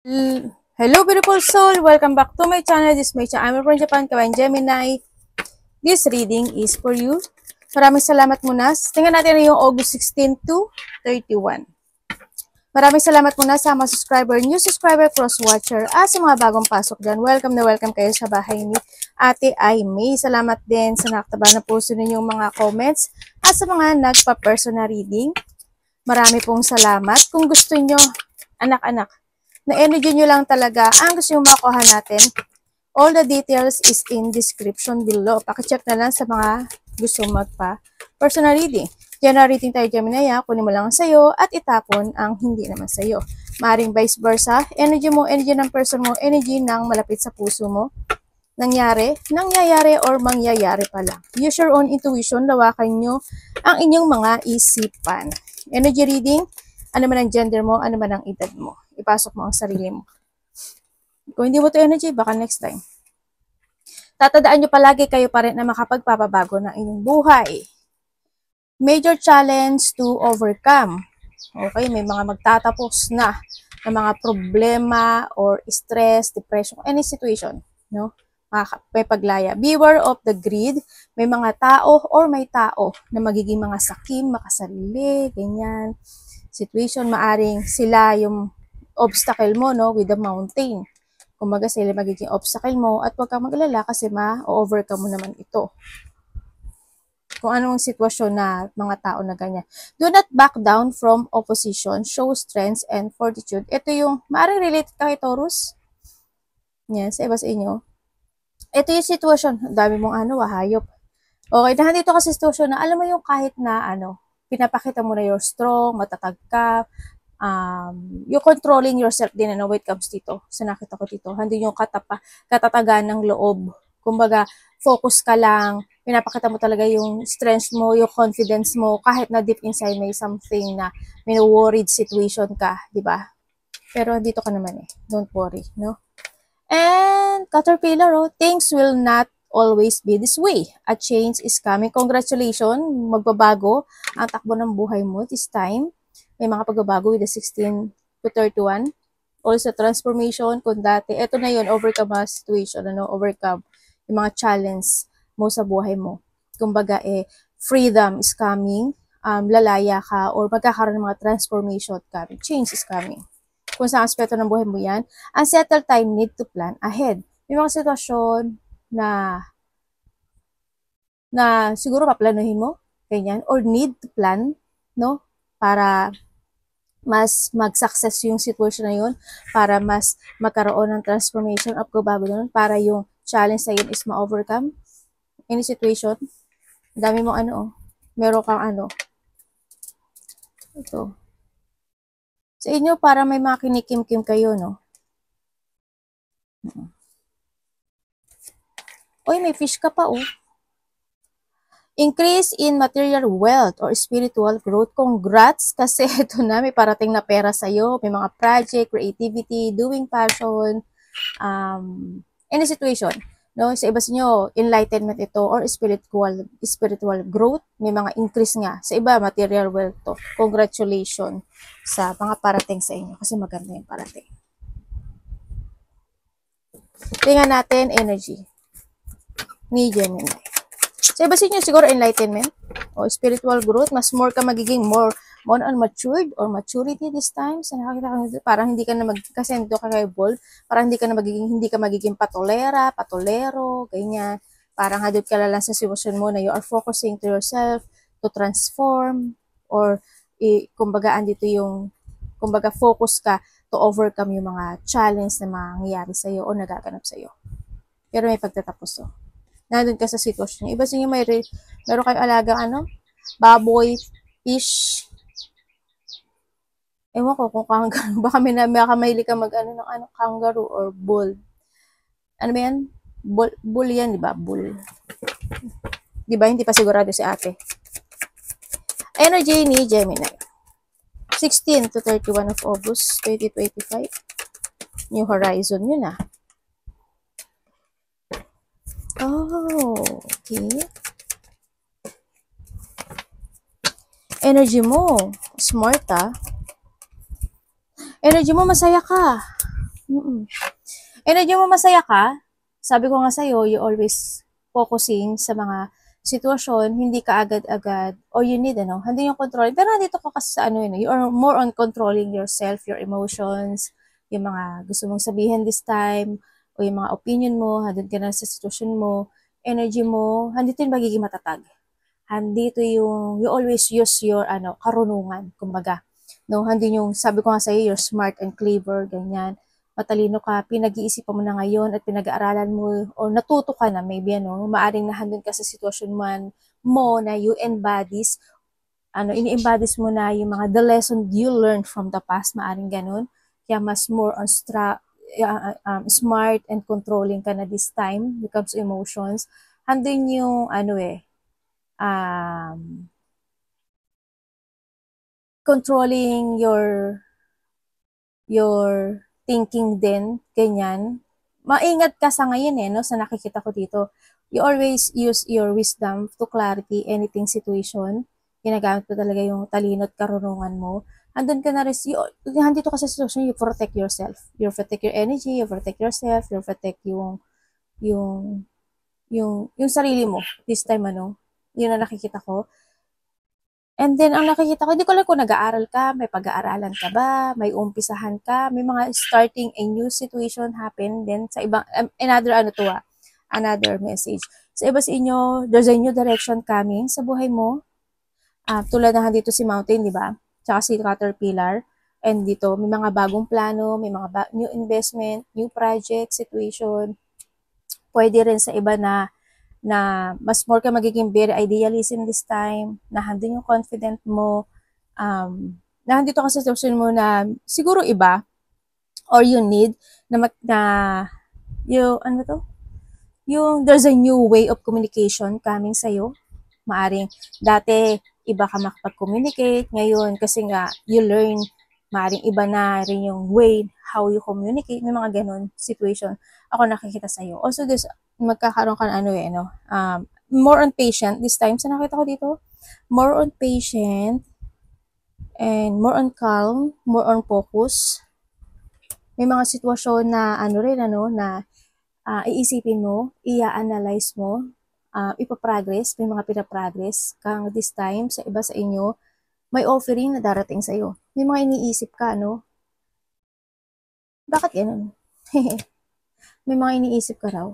Hello beautiful soul, welcome back to my channel. This is my channel. I'm from Japan, Kawain Gemini. This reading is for you. Maraming salamat muna. Tingnan natin yung August 16 to 31. Maraming salamat muna sa mga subscriber, new subscriber, cross-watcher, at sa mga bagong pasok dyan. Welcome na welcome kayo sa bahay ni Ate Aimee. Salamat din sa nakataba na puso ninyong mga comments at sa mga nagpa-personal reading. Marami pong salamat. Kung gusto nyo, anak-anak, na energy nyo lang talaga ang gusto nyo makuha natin, all the details is in description below. Pakicheck na lang sa mga gusto magpa-personal reading. General reading tayo, Gemini, kunin mo lang ang sayo at itapon ang hindi naman sayo. Maring vice versa, energy mo, energy ng person mo, energy ng malapit sa puso mo. Nangyayari or mangyayari pa lang. Use your own intuition, lawakan nyo ang inyong mga isipan. Energy reading, ano man ang gender mo, ano man ang edad mo. Ipasok mo ang sarili mo. Kung hindi mo to energy, baka next time. Tatandaan nyo palagi kayo pa rin na makapagpapabago ng inyong buhay. Major challenge to overcome. Okay, may mga magtatapos na mga problema or stress, depression, any situation, no? May paglaya. Beware of the greed. May mga tao or may tao na magiging mga sakim, makasarili, ganyan. Situation, maaring sila yung obstacle mo, no, with the mountain. Kumbaga sila magiging obstacle mo at huwag kang mag-alala kasi ma-overcome mo naman ito. Kung anong sitwasyon na mga tao na ganyan. Do not back down from opposition. Show strength and fortitude. Ito yung, maaring relate ka kay Taurus. Yan, sa iba sa inyo. Ito yung sitwasyon. Dami mong hayop. Okay, nandito ka sa sitwasyon na alam mo yung kahit na pinapakita mo na you're strong, matatag ka, you're controlling yourself din when it comes dito. Sa nakita ko dito, hindi yung katatagan ng loob. Kumbaga, focus ka lang, pinapakita mo talaga yung strength mo, yung confidence mo, kahit na deep inside may something na may worried situation ka, di ba? Pero dito ka naman don't worry, no? And Caterpillar, things will not always be this way. A change is coming. Congratulations, magbabago ang takbo ng buhay mo this time. May mga pagbabago with the 16 to 31. Also, transformation, kung dati, eto na yun, overcome a situation, overcome yung mga challenge mo sa buhay mo. Kumbaga, freedom is coming, lalaya ka, or magkakaroon ng mga transformation coming, change is coming. Kung sa aspeto ng buhay mo yan, unsettled time, need to plan ahead. May mga sitwasyon na siguro paplanuhin mo, ganyan, or need to plan, no, para mas mag-success yung situation na yun, para mas magkaroon ng transformation of bago nun, para yung challenge na yun is ma-overcome. Any situation, dami mong meron kang ito. Sa inyo, para may mga kinikim-kim kayo, no? Uy, may fish ka pa, Increase in material wealth or spiritual growth. Congrats kasi ito na, may parating na pera sa'yo. May mga project, creativity, doing passion, any situation. No? Sa iba sa inyo, enlightenment ito or spiritual growth. May mga increase nga. Sa iba, material wealth to. Congratulations sa mga parating sa inyo kasi maganda yung parating. Tingnan natin energy ni Gemini. So, iba sa inyo siguro enlightenment o spiritual growth, mas more ka magiging more on matured or maturity this time. So, nakakita ko parang hindi ka na kasi nito ka kay Bold, parang hindi ka magiging patolero, ganyan. Parang hadot ka lang sa sitwasyon mo na you are focusing to yourself to transform or kumbaga andito yung focus ka to overcome yung mga challenge na mangyayari sa iyo o nagaganap sa iyo. Pero may pagtatapos nandun ka sa sitwasyon. Iba sa inyo meron kayong alagang baboy, fish. Ewan ko kung kangaroo. Baka mahilig ka ng kangaroo or bull. Ano ba yan? Bull yan, di ba? Bull. Di ba? Hindi pa sigurado si ate. Energy ni Gemini. 16 to 31 of August 2025. New Horizon yun okay. Energy mo, smart Energy mo, masaya ka. Energy mo masaya ka, sabi ko nga sa'yo, you always focusing sa mga sitwasyon, hindi ka agad-agad, or you need, hindi yung control. Pero nandito ka kasi sa you are more on controlling yourself, your emotions, yung mga gusto mong sabihin this time, o yung mga opinion mo, handun ka na sa sitwasyon mo, energy mo, handito yung magiging matatag. Handito yung, you always use your, karunungan, kumbaga. No, hindi yung, sabi ko nga sa'yo, you're smart and clever, ganyan. Matalino ka, pinag-iisipan mo na ngayon at pinag-aaralan mo, o natuto ka na, maybe, maaring nahandun ka sa sitwasyon mo na you embodies, ini-embodies mo na yung mga the lesson you learned from the past, maaring ganun. Kaya mas more on smart and controlling ka na this time, becomes emotions. Handun yung, controlling your thinking din, ganyan. Maingat ka sa ngayon sa nakikita ko dito. You always use your wisdom to clarity anything situation. Ginagamit mo talaga yung talino at karunungan mo. Andun ka na rin, handito ka sa situation, you protect yourself. You protect your energy, you protect yourself, you protect yung sarili mo. This time, yun ang nakikita ko. And then, ang nakikita ko, hindi ko lang kung nag-aaral ka, may pag-aaralan ka ba, may umpisahan ka, may mga starting a new situation happen, then sa ibang, another message. Sa iba sa inyo, there's a new direction coming sa buhay mo. Tulad na dito si Mountain, di ba? Tsaka si Caterpillar. And dito, may mga bagong plano, may mga new investment, new project, situation. Pwede rin sa iba na mas more ka magiging very idealism this time, na handin yung confident mo, na handito ka sa situation mo na siguro iba, or you need, yung there's a new way of communication coming sa'yo. Maaring, dati, iba ka makapag-communicate, ngayon, kasi nga, you learn, maaring iba na rin yung way how you communicate, may mga ganun situation ako nakikita sa'yo. Also, this magkakaroon ka more on patient this time. Sa nakita ko dito, more on patient and more on calm, more on focus. May mga sitwasyon na na iisipin mo, i-analyze mo, ipaprogress, may mga pinaprogress kang this time sa iba sa inyo, may offering na darating sa'yo. May mga iniisip ka, Bakit ganun? May mga iniisip ka raw.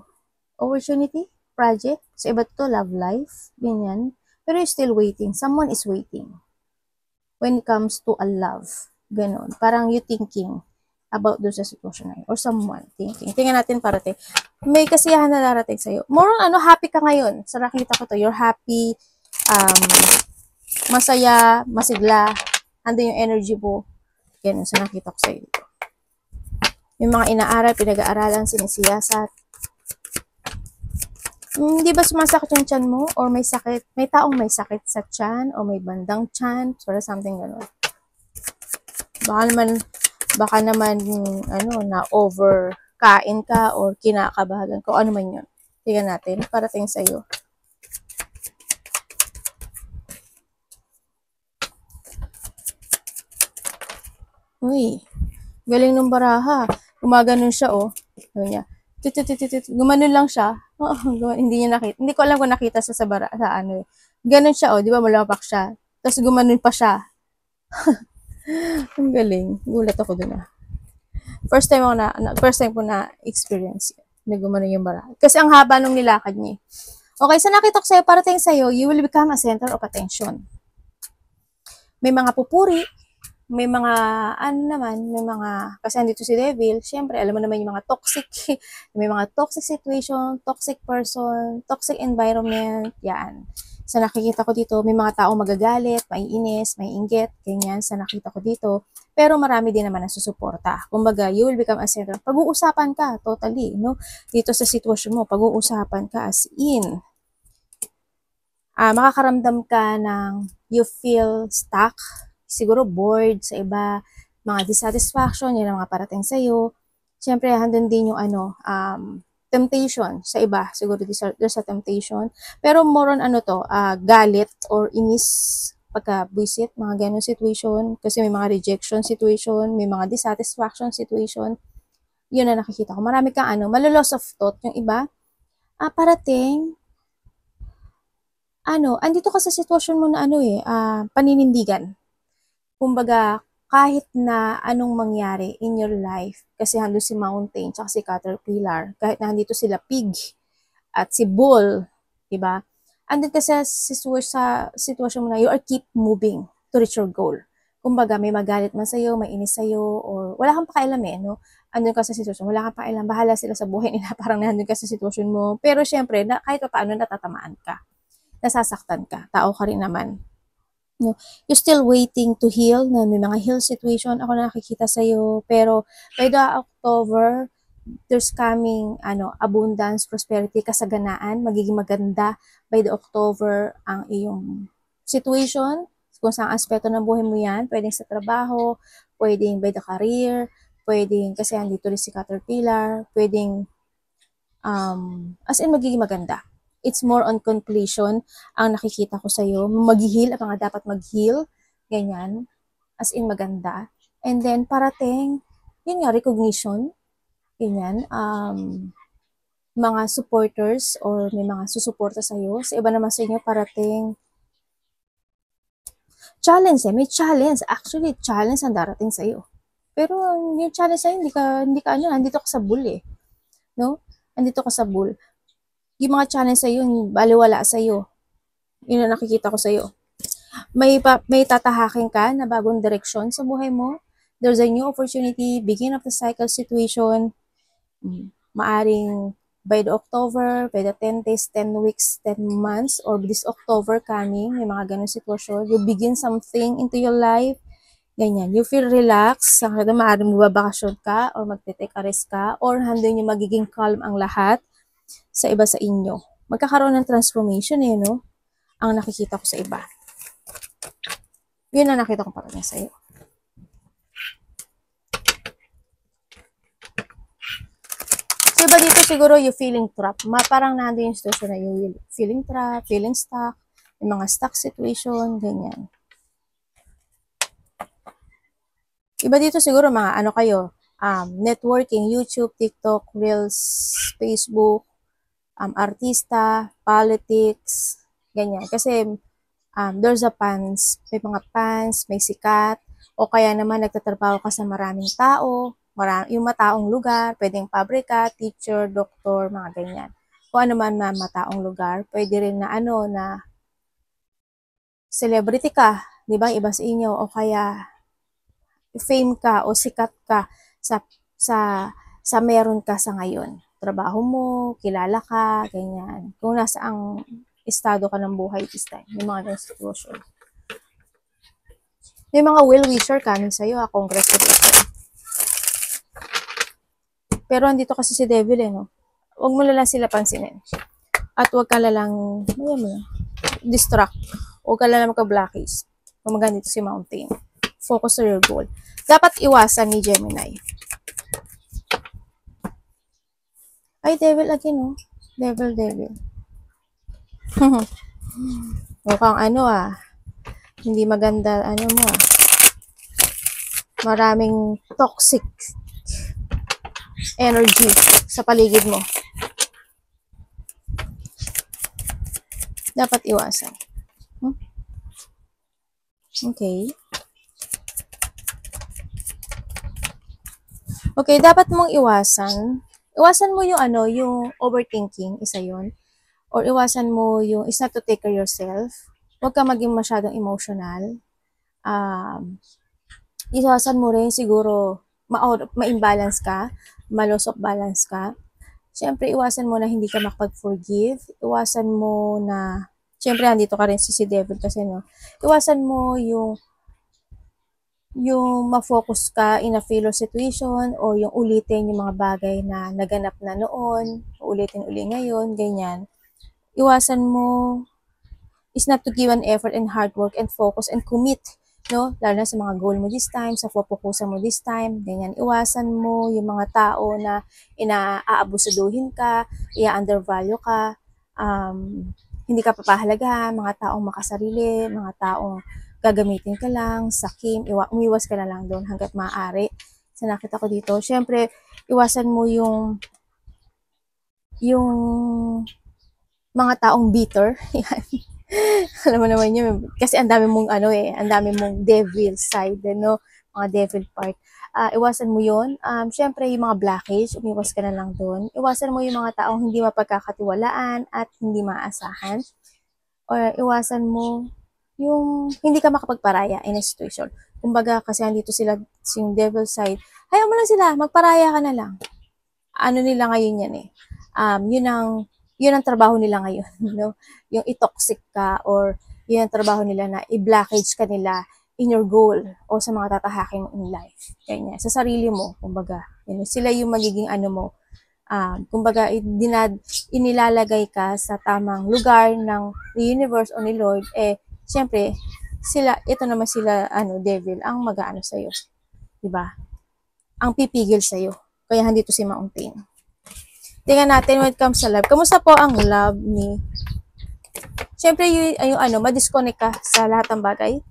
Opportunity, project, sa iba to, love life, ganyan. Pero you're still waiting. Someone is waiting. When it comes to a love, ganon. Parang you thinking about doon sa sitwasyon na yun. Or someone thinking. Tingnan natin parate. May kasiyahan na darating sa'yo. More on happy ka ngayon. Sa nakita ko to, you're happy, masaya, masigla, andun yung energy mo. Ganun, sa nakita ko sa'yo dito. Yung mga inaaral, pinag-aaralan, sinisiyasat. Hindi ba sumasakit yung tiyan mo? Or may sakit? May taong may sakit sa tiyan? O may bandang tiyan? Or something gano'n. Baka naman, na overkain ka or kinakabahagan ka. O ano man yun. Tingnan natin. Parating sa'yo. Uy. Galing ng baraha. Gumaganon siya, Sabi niya. Gumanon lang siya. Hindi niya nakita. Hindi ko alam kung nakita siya sa Ganon siya, di ba? Malapak siya. Tapos gumanon pa siya. Ang galing. Gulat ako dun, First time ko na experience yun. Na gumanon yung baraha. Kasi ang haba nung nilakad niya. Okay, so nakita ko sa'yo, parating sa'yo, you will become a center of attention. May mga pupuri, may mga, kasi andito si Devil, syempre, alam mo naman yung mga toxic, may mga toxic situation, toxic person, toxic environment, yan. Sa nakikita ko dito, may mga tao magagalit, maiinis, maiinggit, ganyan, sa nakita ko dito. Pero marami din naman ang susuporta. Kumbaga, you will become a center. Pag-uusapan ka, totally, Dito sa sitwasyon mo, pag-uusapan ka as in. Makakaramdam ka ng you feel stuck, siguro bored sa iba, mga dissatisfaction, yun ang mga parating sa'yo. Siyempre, handun din yung temptation sa iba. Siguro there's a temptation. Pero more on galit or inis, pagka-buisit, mga ganun situation. Kasi may mga rejection situation, may mga dissatisfaction situation. Yun na nakikita ko. Marami kang maloloss of thought. Yung iba, parating, andito ka sa sitwasyon mo na paninindigan. Kumbaga, kahit na anong mangyari in your life, kasi hando si Mountain, tsaka si Caterpillar, kahit na handito sila Pig, at si Bull, diba? Andun ka sa sitwasyon mo na you are keep moving to reach your goal. Kumbaga, may magalit man sa'yo, may inis sa'yo, or wala kang pakialam no? Andun ka sa sitwasyon, wala kang pakialam, bahala sila sa buhay nila, parang nandun ka sa sitwasyon mo. Pero syempre, kahit pa paano natatamaan ka, nasasaktan ka, tao ka rin naman. No, you're still waiting to heal, na may mga heal situation ako nakikita sa'yo, pero by the October, there's coming abundance, prosperity, kasaganaan, magiging maganda by the October ang iyong situation, kung saan aspeto ng buhay mo yan, pwedeng sa trabaho, pwedeng by the career, pwedeng kasi andito rin si Caterpillar, pwedeng as in magiging maganda. It's more on completion ang nakikita ko sa'yo. Mag-heal, ang mga dapat mag-heal, ganyan, as in maganda. And then parating, yun nga, recognition, ganyan, mga supporters or may mga susuporta sa'yo. Sa iba naman sa inyo, parating challenge may challenge. Actually, challenge ang darating sa'yo. Pero yung challenge sa'yo, hindi ka andito ka sa bull no? Andito ka sa bull. Yung mga challenge sa'yo, yung baliwala sa'yo. Yun ang nakikita ko sa'yo. May tatahakin ka na bagong direksyon sa buhay mo. There's a new opportunity, begin of the cycle situation. Maaring by the October, by the 10 days, 10 weeks, 10 months, or this October coming, may mga ganun sitwasyon. You begin something into your life. Ganyan. You feel relaxed. Sa kada maaaring magbabakasyon ka or magte-take a rest ka or handun yung magiging calm ang lahat sa iba sa inyo. Magkakaroon ng transformation no? Ang nakikita ko sa iba. Yun ang nakita ko para niya sa iyo. So iba dito siguro you feeling trapped. Parang nandun yung situation na you feeling trapped, feeling stuck, yung mga stuck situation, ganyan. Iba dito siguro mga kayo, networking, YouTube, TikTok, Reels, Facebook, artista, politics, ganyan. Kasi there's a fans, may mga fans, may sikat, o kaya naman nagtatrabaho ka sa maraming tao, yung mataong lugar, pwedeng pabrika, teacher, doktor, mga ganyan. Kung ano man na mataong lugar, pwede rin na na celebrity ka, di ba? Iba sa inyo, o kaya fame ka o sikat ka sa meron ka sa ngayon. Trabaho mo, kilala ka, ganyan. Kung nasa ang estado ka ng buhay this time, may mga ganyan situation. May mga well-wisher coming sa'yo, congratulations. Pero andito kasi si Devil no? Huwag mo lang sila pansinin. At huwag ka lang, distract. Huwag ka lang magka-blackies. Kung magandito si Mountain. Focus on your goal. Dapat iwasan ni Gemini. Ay, Devil again, Devil. Mukhang hindi maganda, mo Maraming toxic energy sa paligid mo. Dapat iwasan. Okay. Okay, dapat mong iwasan. Iwasan mo yung yung overthinking, isa yun. Or iwasan mo yung, is not to take care yourself. Huwag ka maging masyadong emotional. Iwasan mo rin siguro, ma-imbalance ka, ma-loss of balance ka. Siyempre, iwasan mo na hindi ka makapag-forgive. Iwasan mo na, siyempre, andito ka rin si Devil kasi, Iwasan mo yung ma-focus ka in a failure situation or yung ulitin yung mga bagay na naganap na noon, ulitin uli ngayon, ganyan. Iwasan mo is not to give an effort and hard work and focus and commit, no? Lalo na sa mga goal mo this time, sa fokusan mo this time, ganyan. Iwasan mo yung mga tao na aabusuduhin ka, i-undervalue ka, hindi ka papahalagahan, mga taong makasarili, mga taong gagamitin ka lang, sakim, umiwas ka na lang doon hanggat maaari. Sa nakita ko dito. Siyempre, iwasan mo yung mga taong bitter. Yan. Alam mo naman yun. Kasi ang dami mong ang dami mong devil side, no? Mga devil part. Iwasan mo yun. Siyempre, yung mga blockage, umiwas ka na lang doon. Iwasan mo yung mga taong hindi mapagkakatiwalaan at hindi maasahan. Or iwasan mo yung hindi ka makapagparaya in a situation. Kumbaga, kasi andito sila, yung devil side, hayaan mo lang sila, magparaya ka na lang. Ano nila ngayon yan eh. Yun ang trabaho nila ngayon, no? Yung i-toxic ka or yun ang trabaho nila na i-blockage ka nila in your goal o sa mga tatahakin mo in life. Ganyan. Sa sarili mo, kumbaga. Yun, sila yung magiging ano mo. Kumbaga, inilalagay ka sa tamang lugar ng universe o ni Lord. Siyempre, ito naman sila, devil, ang mag-aano sa'yo. Diba? Ang pipigil sa'yo. Kaya handito si Mountain. Tingnan natin when it comes sa love. Kamusta po ang love ni? Siyempre, ma-disconnect ka sa lahat ng bagay.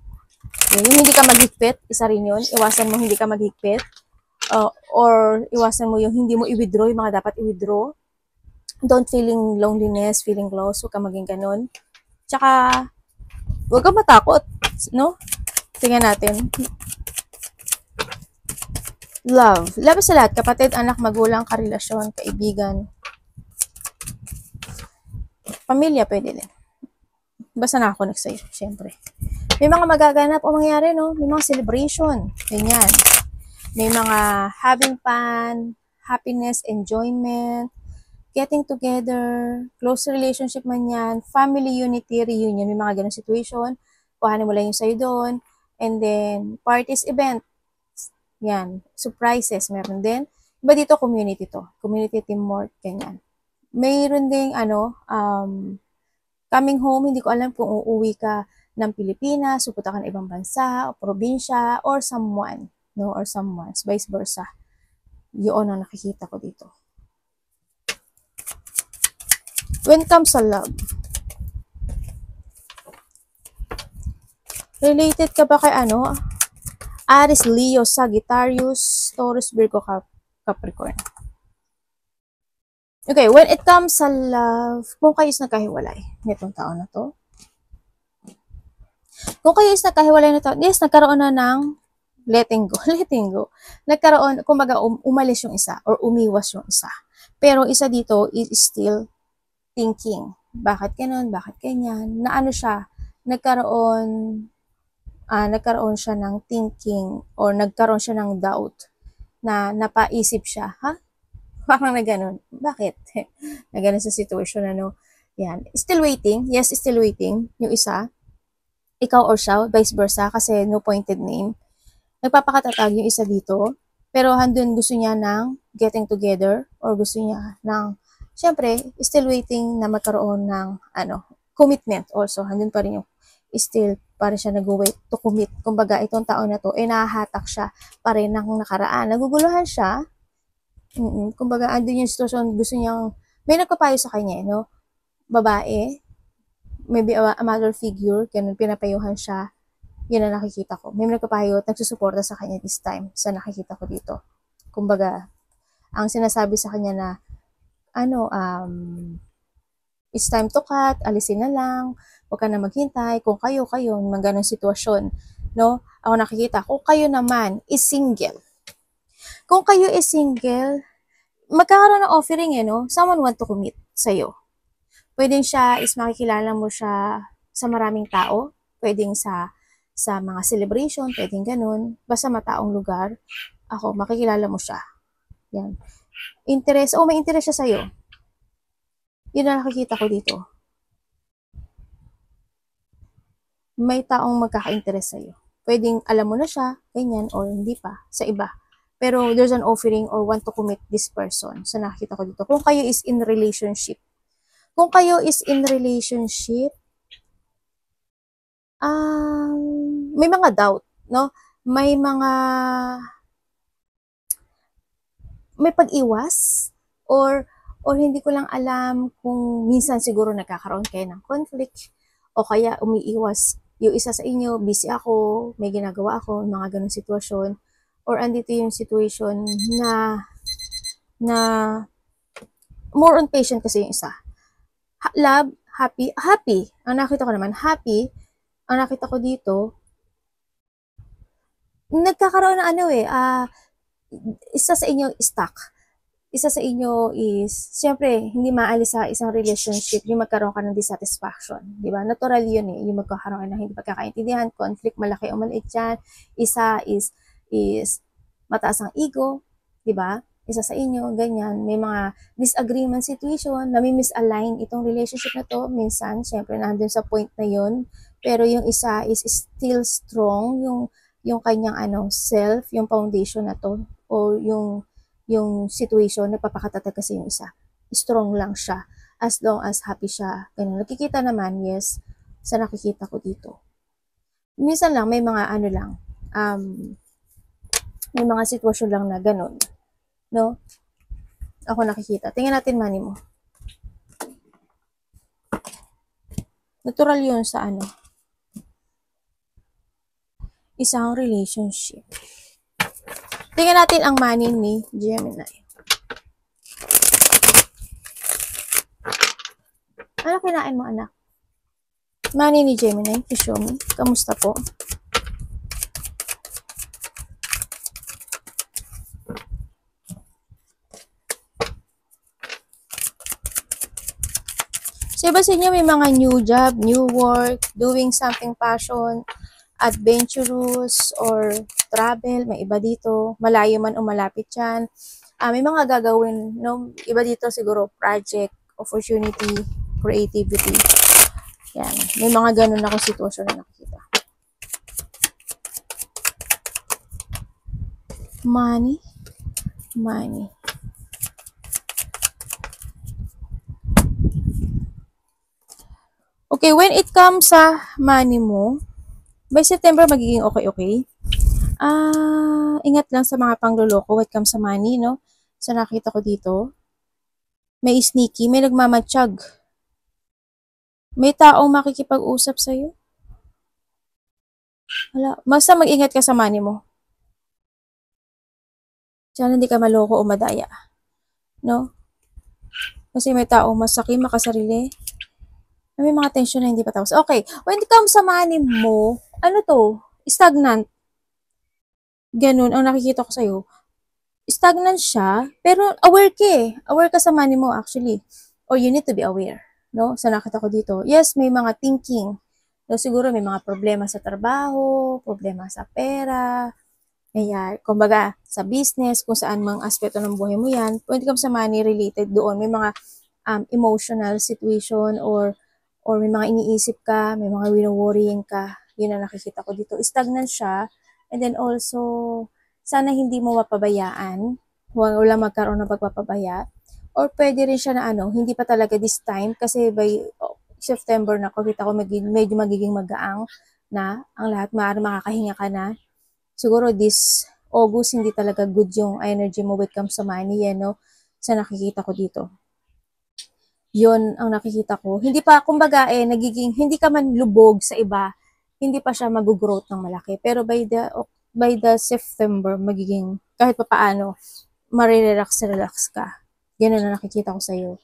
Yung hindi ka maghigpit, isa rin yun. Iwasan mo hindi ka maghigpit. Or iwasan mo yung hindi mo i-withdraw, yung mga dapat i-withdraw. Don't feeling loneliness, feeling lost. Huwag ka maging ganun. Tsaka, huwag ka matakot. No? Tingnan natin. Love. Love sa lahat. Kapatid, anak, magulang, karelasyon, kaibigan. Pamilya, pwede din. Basta nakakonect sa'yo, syempre. May mga magaganap o mangyari, no? May mga celebration. Ganyan. May mga having fun, happiness, enjoyment, getting together, close relationship man yan, family unity, reunion, may mga ganun situation. Kuhanin mo lang yung sa'yo doon. And then, parties, event. Yan. Surprises, meron din. Iba dito, community to. Community teamwork, ganyan. Mayroon ding, coming home, hindi ko alam kung uuwi ka ng Pilipinas, pupunta ka ng ibang bansa, o probinsya, or someone, no? Or someone's, vice versa. Yun ang nakikita ko dito. When it comes sa love, related ka ba kay Aries, Leo, Sagittarius, Taurus, Virgo, Capricorn. Okay, when it comes sa love, kung kayo is nagkahiwalay nitong taon na to, kung kayo is nagkahiwalay na to, yes, nagkaroon na ng letting go. Nagkaroon, kumbaga, umalis yung isa or umiwas yung isa. Pero isa dito is still thinking. Bakit ganun? Bakit ganyan? Na siya, nagkaroon siya ng thinking or nagkaroon siya ng doubt na napaisip siya, parang na ganun. Bakit? Na ganun sa situation, yan. Still waiting. Yes, still waiting. Yung isa, ikaw or siya, vice versa, kasi no pointed name. Nagpapakatatag yung isa dito, pero handun gusto niya ng getting together or gusto niya ng, syempre, still waiting na magkaroon ng, commitment also. Handun pa rin yung still para siya nag-wait to commit. Kumbaga, itong taon na to, nahahatak siya pa rin ng nakaraan. Naguguluhan siya. Kumbaga, andun yung situation, gusto niyang, may nagpapayo sa kanya, babae, maybe a mother figure, ganun, pinapayuhan siya. Yun ang nakikita ko. May nagpapayo at nagsusuporta sa kanya this time sa nakikita ko dito. Kumbaga, ang sinasabi sa kanya na, it's time to cut, alisin na lang, huwag ka na maghintay, kung kayo, mga ganong sitwasyon, no? Ako nakikita, kung kayo naman is single. Kung kayo is single, magkakaroon ng offering, someone want to commit sa'yo. Pwedeng siya is makikilala mo siya sa maraming tao, pwedeng sa mga celebration, pwedeng ganun, basta mataong lugar, makikilala mo siya. Yan. Interest, may interest siya sa'yo. Yun ang nakikita ko dito. May taong magkaka-interest sa'yo. Pwedeng alam mo na siya, ganyan, or hindi pa, sa iba. Pero there's an offering or want to commit this person. So nakikita ko dito. Kung kayo is in relationship. Kung kayo is in relationship, may mga doubt, no? May pag-iwas or hindi ko lang alam kung minsan siguro nagkakaroon kayo ng conflict o kaya umiiwas yung isa sa inyo, busy ako, may ginagawa ako, mga ganung sitwasyon. or andito yung situation na more on patient kasi yung isa. Love, happy. Ang nakita ko naman, happy. Ang nakita ko dito, nagkakaroon ng isa sa inyo stuck. Isa sa inyo is, siyempre, hindi maalis sa isang relationship yung magkaroon ka ng dissatisfaction. Di ba? Natural yun eh. Yung magkakaroon ka ng hindi pagkakaintindihan, conflict, malaki o maliit yan. Isa is mataas ang ego. Di ba? Isa sa inyo, ganyan. May mga disagreement situation, nami-misalign itong relationship na to. Minsan, siyempre, nandun sa point na yun. Pero yung isa is still strong, yung kanyang self, yung foundation na to, o yung situation, nagpapakatatag kasi yung isa. Strong lang siya. As long as happy siya. Ganun. Nakikita naman, yes, sa nakikita ko dito. Minsan lang, may mga may mga sitwasyon lang na ganun. No? Ako nakikita. Tingnan natin money mo. Natural yun sa isang relationship. Tingnan natin ang money ni Gemini. Ano kinain mo, anak? Money ni Gemini, show me. Kamusta po? So, iba sa inyo may mga new job, new work, doing something passion, adventurous, or travel, may iba dito, malayo man o malapit yan. May mga gagawin, no? Iba dito siguro, project, opportunity, creativity. Yan. May mga ganun akong sitwasyon na nakikita. Money. Okay, when it comes sa money mo, by September magiging okay. Ingat lang sa mga pangloloko when it comes sa money, no? So, nakita ko dito, may sneaky, may nagmamatsyag. May taong makikipag-usap sa'yo. Basta mag-ingat ka sa money mo. Sana hindi ka maloko o madaya. No? Kasi may taong masaki, makasarili. May mga tension na hindi pa tapos. Okay, when it comes sa money mo, stagnant. Ganun, ang nakikita ko sa'yo. Stagnant siya, pero aware ka eh. Aware ka sa money mo actually. Or you need to be aware. No? So nakita ko dito, yes, may mga thinking. No, siguro may mga problema sa trabaho, problema sa pera, kaya, kumbaga, sa business, kung saan mang aspeto ng buhay mo yan, when it comes sa money related doon, may mga emotional situation or may mga iniisip ka, may mga wino-worrying ka, yun ang nakikita ko dito. Stagnant siya, and then also, sana hindi mo mapabayaan, wala magkaroon ng pagpapabaya, or pwede rin siya na hindi pa talaga this time, kasi by September na kita ko medyo magiging magaang na ang lahat, makakahinga ka na. Siguro this August, hindi talaga good yung energy mo when it comes sa money, no? Sa nakikita ko dito. Yun ang nakikita ko. Hindi pa, kumbaga hindi ka man lubog sa iba, hindi pa siya mag-growth ng malaki. Pero by the September, magiging, kahit pa paano, relax ka. Ganun na nakikita ko sa'yo.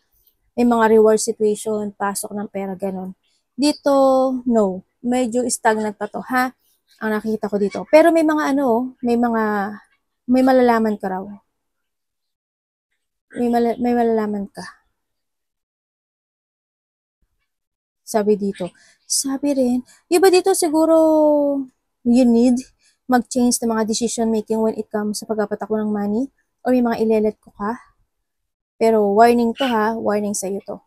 May mga reward situation, pasok ng pera, ganun. Dito, no. Medyo stagnant pa to, ha? Ang nakikita ko dito. Pero may mga may malalaman ka raw. May malalaman ka. Sabi dito. Sabi rin, iba dito siguro you need mag-change ng mga decision making when it comes sa pagpapatakbo ng money or may mga ilelet ko ka. Pero warning to, ha, warning sa'yo to.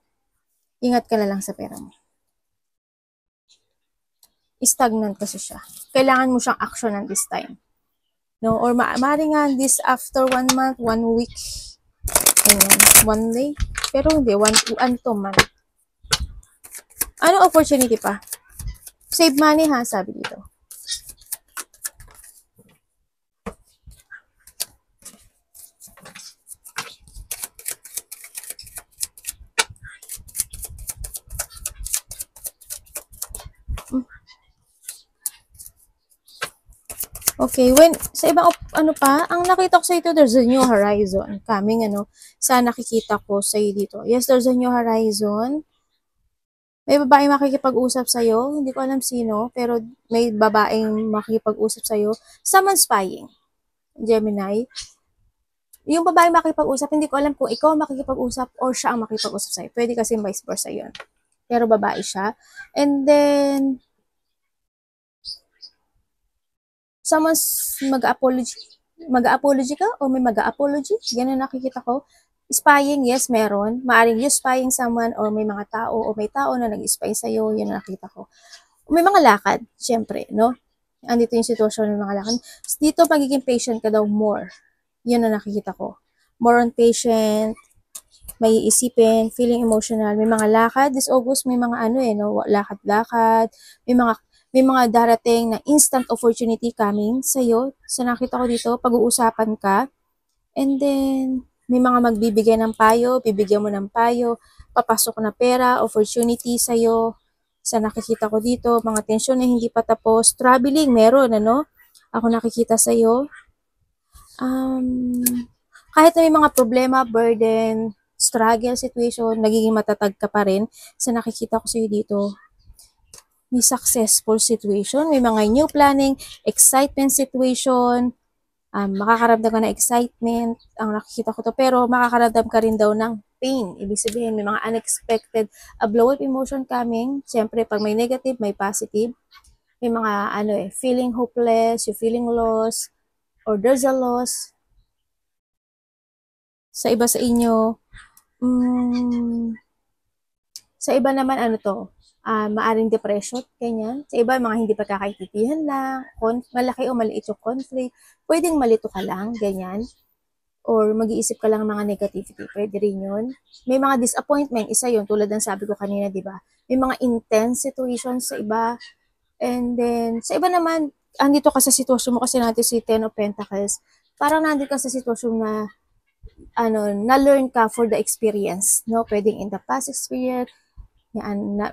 Ingat ka na lang sa pera mo. Stagnant kasi siya. Kailangan mo siyang actionan this time. No? Or maaaring nga this after 1 month, 1 week, and 1 day. Pero hindi, 2 month. Anong opportunity pa? Save money, ha, sabi dito. Okay, sa ibang, ano pa, ang nakita ko sa ito, there's a new horizon coming, ano, sa nakikita ko sa dito. Yes, there's a new horizon. May babaeng makikipag-usap sa'yo, hindi ko alam sino, pero may babaeng makikipag-usap sa'yo. Someone spying, Gemini. Yung babaeng makikipag-usap, hindi ko alam kung ikaw ang makikipag-usap or siya ang makikipag-usap sa'yo. Pwede kasi vice versa yun. Pero babae siya. And then, someone's mag-apology ka o may mag-apology? Ganun nakikita ko. Spying, yes, meron. Maaring you spying someone or may mga tao o may tao na nag-spy sa'yo, yan nakita ko. May mga lakad, syempre, no? Andito yung sitwasyon ng mga lakad. Dito, magiging patient ka daw more. Yun na nakikita ko. More on patient, may isipin, feeling emotional, may mga lakad. This August, may mga ano no? Lakad-lakad, may mga darating na instant opportunity coming sa'yo. Sa nakita ko dito, pag-uusapan ka, and then, may mga magbibigay ng payo, bibigyan mo ng payo, papasok na pera, opportunity sa'yo. Sa nakikita ko dito, mga tensyon na hindi pa tapos, traveling, meron, ano? Ako nakikita sa'yo. Kahit na may mga problema, burden, struggle, situation, nagiging matatag ka pa rin. Sa nakikita ko sa'yo dito, may successful situation, may mga new planning, excitement situation, makakaramdam ka ng excitement, ang nakikita ko to, pero makakaramdam ka rin daw ng pain. Ibig sabihin, may mga unexpected, a blow-up emotion coming. Siyempre, pag may negative, may positive. May mga, feeling hopeless, you feeling lost, or there's a loss. Sa iba sa inyo, sa iba naman, maaring depression, ganyan. Sa iba, mga hindi pagkakaintindihan lang, malaki o maliit yung conflict, pwedeng malito ka lang, ganyan. Or mag-iisip ka lang ng mga negativity, pwede rin yun. May mga disappointment, isa yun, tulad ng sabi ko kanina, di ba? May mga intense situations sa iba, and then, sa iba naman, andito ka sa sitwasyon mo kasi natin si Ten of Pentacles, parang nandito ka sa sitwasyon na, na-learn ka for the experience, no? Pwedeng in the past experience,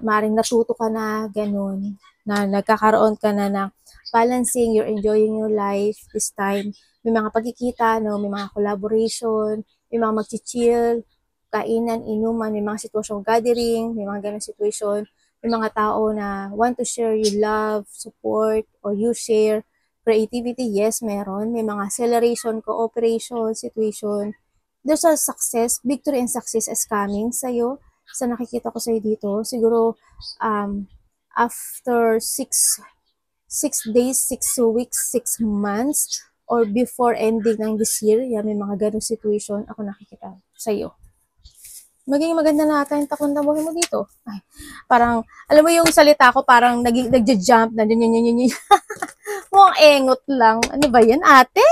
maring natuto ka na, ganun, na nagkakaroon ka na ng balancing, you're enjoying your life this time. May mga pagkikita, no? May mga collaboration, may mga mag-chill, kainan, inuman, may mga sitwasyon gathering, may mga ganun situation, may mga tao na want to share you love, support, or you share creativity, yes, meron. May mga acceleration, cooperation, situation. There's a success, victory and success is coming sa'yo. Sa nakikita ko sa'yo dito, siguro, after 6 days, 6 weeks, 6 months, or before ending ng this year, yan, may mga ganong situation ako nakikita sa'yo. Maging maganda na ata yung takon na buhay mo dito. Ay, parang, alam mo yung salita ko, parang nagja-jump na, mukhang engot lang. Ano ba yan, ate?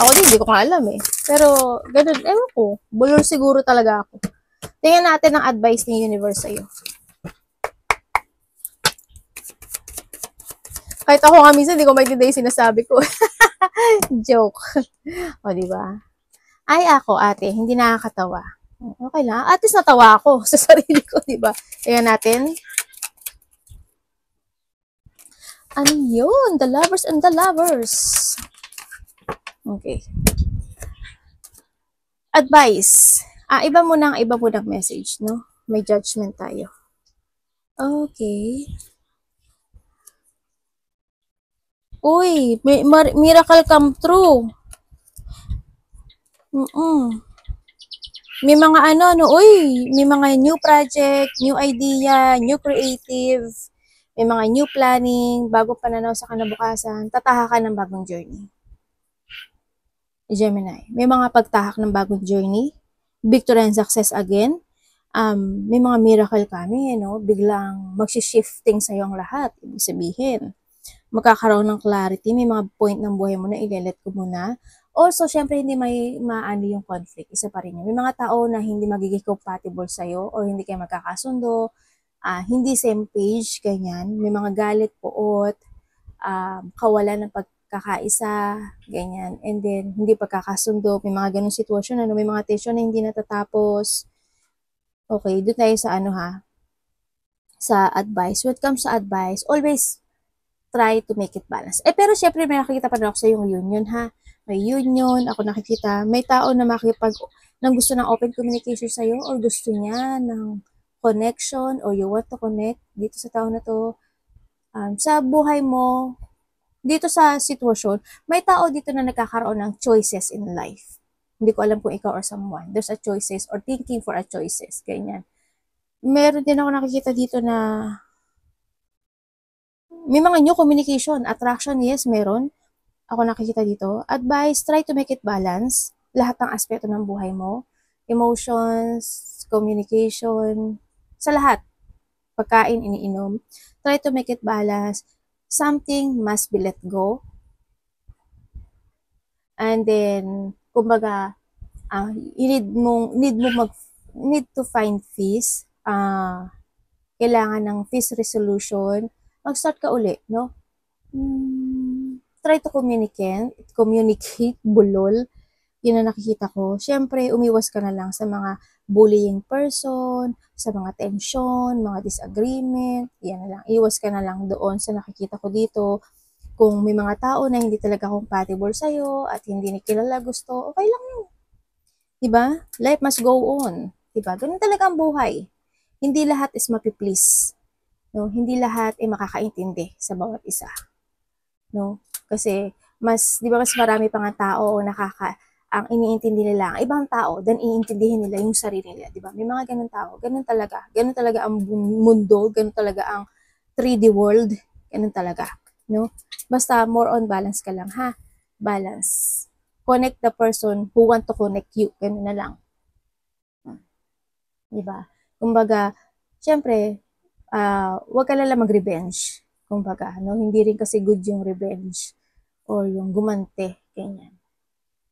Ako din, hindi ko nga alam eh. Pero, ganun, ewan ko. Bulol siguro talaga ako. Tingnan natin ang advice ng universe sa'yo. Kahit ako nga minsan, hindi ko maintindihan yung sinasabi ko. Joke. O, diba? Ay, ako, ate, hindi nakakatawa. Okay lang. At least natawa ako sa sarili ko, diba? Tingnan natin. Ano yun? The lovers and the lovers. Okay. Advice. Iba mo ng message, no? May judgment tayo. Okay. Uy, miracle come true. May mga may mga new project, new idea, new creative, may mga new planning, bagong pananaw sa kinabukasan, tataha ka ng bagong journey. Gemini, may mga pagtahak ng bagong journey, victory and success again, may mga miracle kami, biglang magsishifting sa ang lahat, ibig sabihin, magkakaroon ng clarity, may mga point ng buhay mo na ile-let go muna. Also, syempre, hindi maano yung conflict, isa pa rin yun. May mga tao na hindi magiging compatible sa'yo or hindi kayo magkakasundo, hindi same page, ganyan. May mga galit, puot, kawalan ng pagkakaisa, ganyan. And then, hindi pagkakasundo, may mga ganong sitwasyon, may mga tension na hindi natatapos. Okay, doon tayo sa sa advice. When it comes sa advice, always try to make it balance. Pero syempre may nakikita pa rin ako sa yung union, ha? May union, ako nakikita, may tao na nang gusto ng open communication sa'yo or gusto niya ng connection or you want to connect dito sa tao na to, sa buhay mo, dito sa sitwasyon, may tao dito na nagkakaroon ng choices in life. Hindi ko alam kung ikaw or someone. There's a choices or thinking for a choices. Ganyan. Meron din ako nakikita dito na may mga new communication. Attraction, yes, meron. Ako nakikita dito. Advice, try to make it balance. Lahat ng aspeto ng buhay mo. Emotions, communication, sa lahat. Pagkain, iniinom. Try to make it balance. Something must be let go. And then, kumbaga, need to find peace. Kailangan ng peace resolution. Mag-start ka uli, no? Try to communicate, bulol. Yun ang nakikita ko. Siyempre, umiwas ka na lang sa mga bullying person, sa mga tension, mga disagreement. Yan na lang. Iwas ka na lang doon sa nakikita ko dito. Kung may mga tao na hindi talaga compatible sa'yo at hindi ni kilala gusto, okay lang yun. Diba? Life must go on. Diba? Ganun talaga ang buhay. Hindi lahat is mapiplease. No? Hindi lahat ay makakaintindi sa bawat isa. No? Kasi, di ba mas marami pa nga tao ang iniintindi nila ang ibang tao than iintindihin nila yung sarili nila. Diba? May mga ganun tao. Ganun talaga. Ganun talaga ang mundo. Ganun talaga ang 3D world. Ganun talaga. No? Basta more on balance ka lang, ha? Balance. Connect the person who want to connect you. Ganun na lang. Diba? Kumbaga, syempre, wag ka lang mag-revenge. Kumbaga, no? Hindi rin kasi good yung revenge or yung gumante. Ganyan.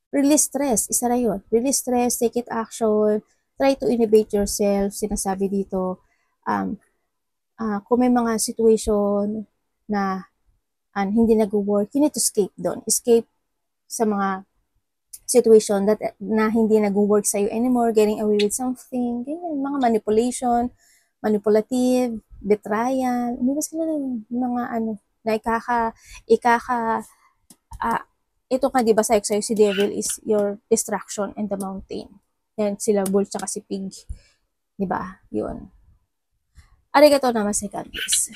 Release stress. Isa na yun. Release stress, take it action, try to innovate yourself. Sinasabi dito, kung may mga situation na hindi nag-work, you need to escape doon. Escape sa mga situation na hindi nag-work sa'yo anymore, getting away with something, ganyan, mga manipulative, betrayal, umiwas ka na lang, mga na ito ka, di ba, sa'yo, si devil is your distraction in the mountain. Yan, sila bull tsaka si pig. Di ba? Yun. Arigato namaste, God bless.